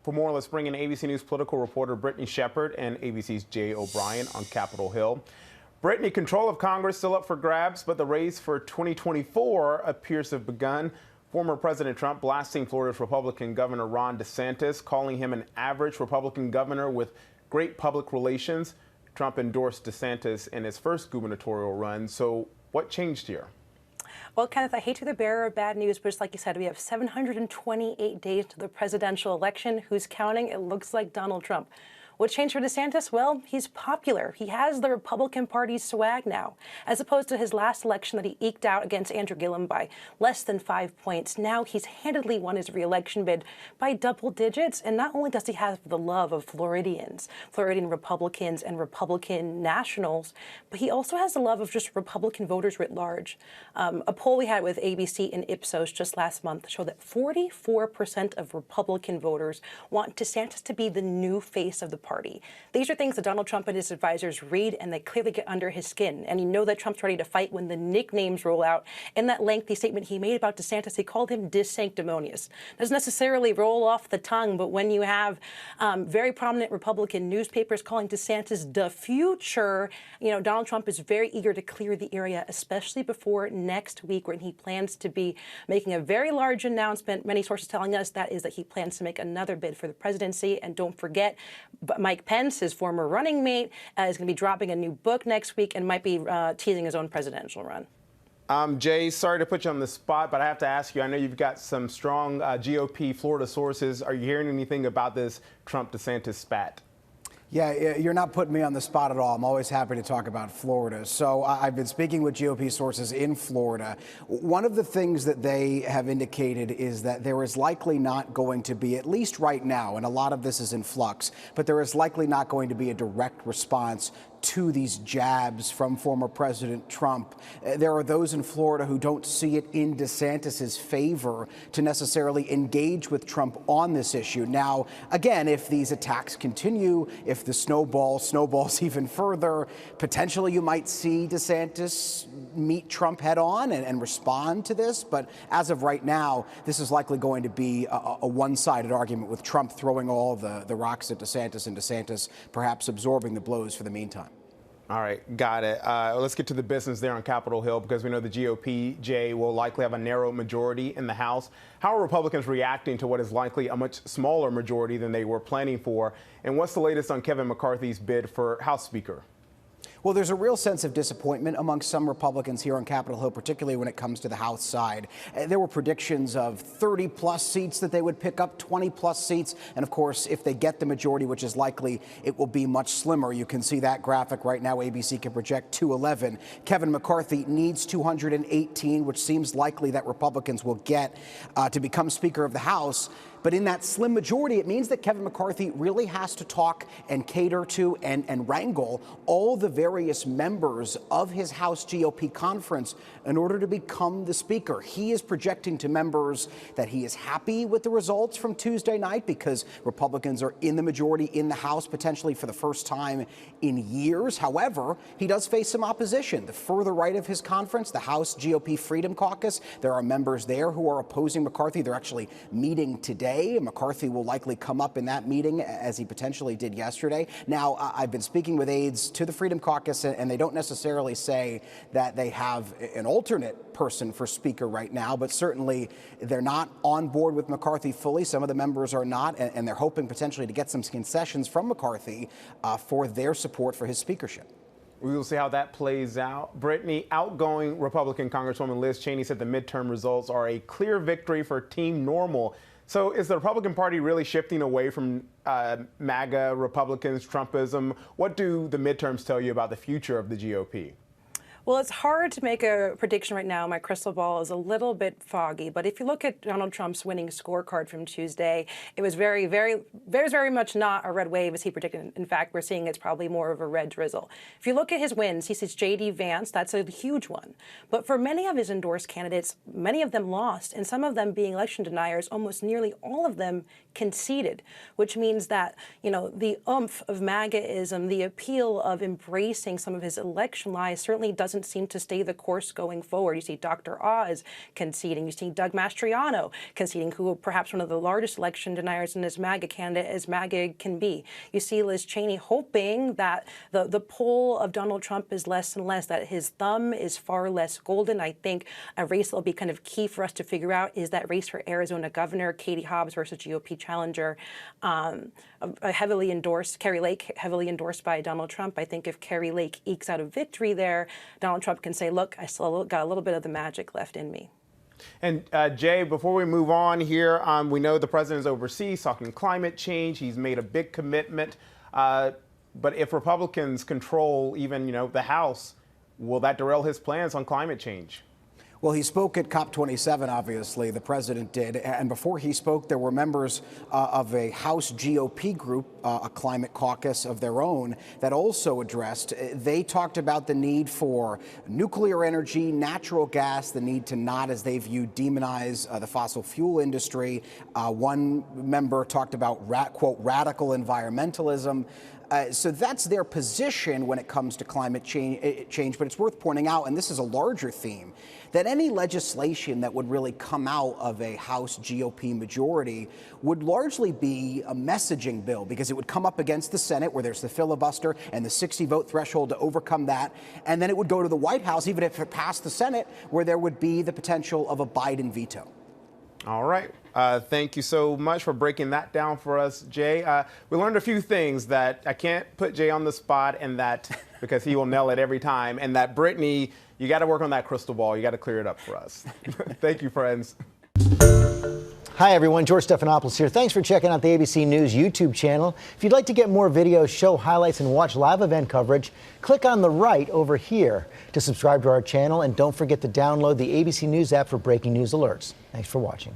For more, let's bring in ABC News political reporter Brittany and ABC's Jay O'Brien on Capitol Hill. Brittany, control of Congress still up for grabs, but the race for 2024 appears to have begun. Former President Trump blasting Florida's Republican Governor Ron DeSantis, calling him an average Republican governor with great public relations. Trump endorsed DeSantis in his first gubernatorial run. So what changed here? Well, Kenneth, I hate to be the bearer of bad news, but just like you said, we have 728 days to the presidential election. Who's counting? It looks like Donald Trump. What changed for DeSantis? Well, he's popular. He has the Republican Party's swag now, as opposed to his last election that he eked out against Andrew Gillum by less than 5 points. Now he's handedly won his re-election bid by double digits. And not only does he have the love of Floridian Republicans and Republican nationals, but he also has the love of just Republican voters writ large. A poll we had with ABC and Ipsos just last month showed that 44% of Republican voters want DeSantis to be the new face of the party. These are things that Donald Trump and his advisors read, and they clearly get under his skin. And you know that Trump's ready to fight when the nicknames roll out. In that lengthy statement he made about DeSantis, he called him dissanctimonious. Doesn't necessarily roll off the tongue, but when you have very prominent Republican newspapers calling DeSantis the future, you know, Donald Trump is very eager to clear the area, especially before next week, when he plans to be making a very large announcement. Many sources telling us that he plans to make another bid for the presidency. And don't forget, Mike Pence, his former running mate, is going to be dropping a new book next week and might be teasing his own presidential run. Jay, sorry to put you on the spot, but I have to ask you, I know you've got some strong GOP Florida sources. Are you hearing anything about this Trump-DeSantis spat? Yeah, you're not putting me on the spot at all. I'm always happy to talk about Florida. So I've been speaking with GOP sources in Florida. One of the things that they have indicated is that there is likely not going to be, at least right now, and a lot of this is in flux, but there is likely not going to be a direct response to these jabs from former President Trump. There are those in Florida who don't see it in DeSantis's favor to necessarily engage with Trump on this issue. Now, again, if these attacks continue, if the snowballs even further, potentially you might see DeSantis meet Trump head on and respond to this. But as of right now, this is likely going to be a one-sided argument, with Trump throwing all the rocks at DeSantis and DeSantis perhaps absorbing the blows for the meantime. All right, got it. Let's get to the business there on Capitol Hill, because we know the GOP, Jay, will likely have a narrow majority in the House. How are Republicans reacting to what is likely a much smaller majority than they were planning for? And what's the latest on Kevin McCarthy's bid for House Speaker? Well, there's a real sense of disappointment among some Republicans here on Capitol Hill, particularly when it comes to the House side. There were predictions of 30-plus seats that they would pick up, 20-plus seats. And, of course, if they get the majority, which is likely, it will be much slimmer. You can see that graphic right now. ABC can project 211. Kevin McCarthy needs 218, which seems likely that Republicans will get to become Speaker of the House. But in that slim majority, it means that Kevin McCarthy really has to talk and cater to and wrangle all the various members of his House GOP conference in order to become the Speaker. He is projecting to members that he is happy with the results from Tuesday night, because Republicans are in the majority in the House, potentially for the first time in years. However, he does face some opposition. The further right of his conference, the House GOP Freedom Caucus, there are members there who are opposing McCarthy. They're actually meeting today. McCarthy will likely come up in that meeting, as he potentially did yesterday. Now, I've been speaking with aides to the Freedom Caucus, and they don't necessarily say that they have an alternate person for Speaker right now, but certainly they're not on board with McCarthy fully. Some of the members are not, and they're hoping potentially to get some concessions from McCarthy for their support for his speakership. We will see how that plays out. Brittany, outgoing Republican Congresswoman Liz Cheney said the midterm results are a clear victory for Team Normal. So is the Republican Party really shifting away from MAGA Republicans, Trumpism? What do the midterms tell you about the future of the GOP? Well, it's hard to make a prediction right now. My crystal ball is a little bit foggy. But if you look at Donald Trump's winning scorecard from Tuesday, it was very much not a red wave as he predicted. In fact, we're seeing it's probably more of a red drizzle. If you look at his wins, he sees J.D. Vance. That's a huge one. But for many of his endorsed candidates, many of them lost, and some of them being election deniers, almost nearly all of them conceded, which means that, you know, the oomph of MAGAism, the appeal of embracing some of his election lies certainly doesn't doesn't seem to stay the course going forward. You see Dr. Oz conceding. You see Doug Mastriano conceding, who perhaps one of the largest election deniers in his MAGA candidate as MAGA can be. You see Liz Cheney hoping that the pull of Donald Trump is less and less, that his thumb is far less golden. I think a race that will be kind of key for us to figure out is that race for Arizona governor, Katie Hobbs versus GOP challenger, heavily endorsed, Carrie Lake, heavily endorsed by Donald Trump. I think if Carrie Lake ekes out a victory there, Donald Trump can say, look, I still got a little bit of the magic left in me. And Jay, before we move on here, we know the president is overseas talking climate change. He's made a big commitment. But if Republicans control even, the House, will that derail his plans on climate change? Well, he spoke at COP27, obviously, the president did. And before he spoke, there were members of a House GOP group, a climate caucus of their own, that also addressed. They talked about the need for nuclear energy, natural gas, the need to not, as they view, demonize the fossil fuel industry. One member talked about, quote, radical environmentalism. So that's their position when it comes to climate change. But it's worth pointing out, and this is a larger theme, that any legislation that would really come out of a House GOP majority would largely be a messaging bill, because it would come up against the Senate, where there's the filibuster and the 60-vote threshold to overcome that. And then it would go to the White House, even if it passed the Senate, where there would be the potential of a Biden veto. All right. Thank you so much for breaking that down for us, Jay. We learned a few things, that I can't put Jay on the spot, and that because he will nail it every time, and that Brittany, you got to work on that crystal ball. You got to clear it up for us. Thank you, friends. Hi, everyone. George Stephanopoulos here. Thanks for checking out the ABC News YouTube channel. If you'd like to get more videos, show highlights, and watch live event coverage, click on the right over here to subscribe to our channel. And don't forget to download the ABC News app for breaking news alerts. Thanks for watching.